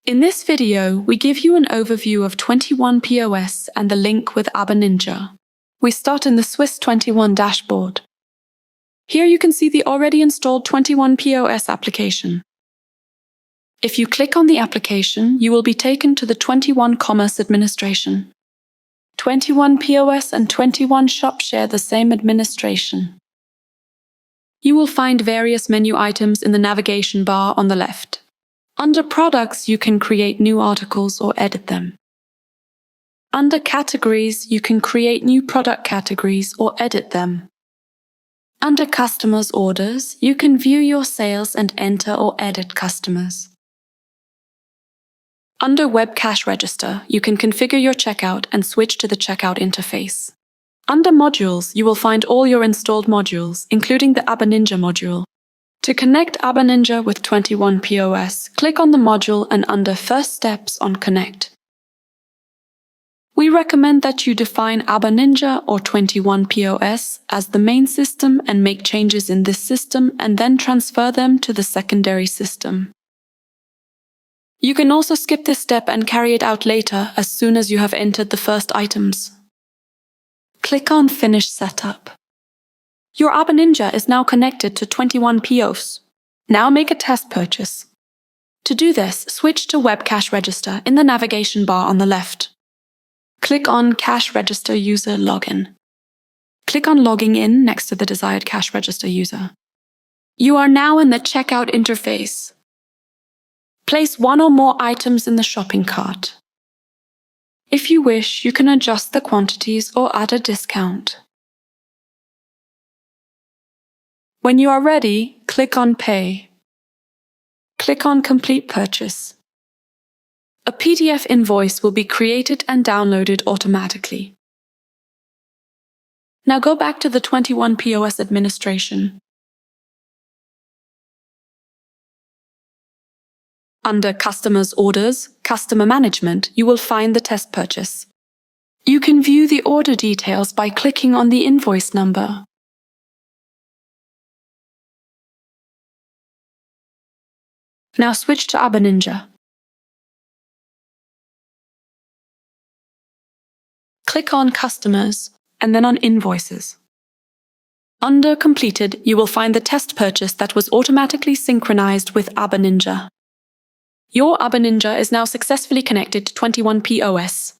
In this video, we give you an overview of 21 POS and the link with AbaNinja. We start in the Swiss 21 dashboard. Here you can see the already installed 21 POS application. If you click on the application, you will be taken to the 21 Commerce administration. 21 POS and 21 Shop share the same administration. You will find various menu items in the navigation bar on the left. Under Products, you can create new articles or edit them. Under Categories, you can create new product categories or edit them. Under Customers Orders, you can view your sales and enter or edit customers. Under Web Cash Register, you can configure your checkout and switch to the checkout interface. Under Modules, you will find all your installed modules, including the AbaNinja module. To connect AbaNinja with 21 POS, click on the module and under First Steps on Connect. We recommend that you define AbaNinja or 21 POS as the main system and make changes in this system and then transfer them to the secondary system. You can also skip this step and carry it out later as soon as you have entered the first items. Click on Finish Setup. Your AbaNinja is now connected to 21 POS. Now make a test purchase. To do this, switch to Web Cash Register in the navigation bar on the left. Click on Cash Register User Login. Click on Logging In next to the desired cash register user. You are now in the checkout interface. Place one or more items in the shopping cart. If you wish, you can adjust the quantities or add a discount. When you are ready, click on Pay. Click on Complete Purchase. A PDF invoice will be created and downloaded automatically. Now go back to the 21 POS administration. Under Customers Orders, Customer Management, you will find the test purchase. You can view the order details by clicking on the invoice number. Now switch to AbaNinja. Click on Customers and then on Invoices. Under Completed, you will find the test purchase that was automatically synchronized with AbaNinja. Your AbaNinja is now successfully connected to 21 POS.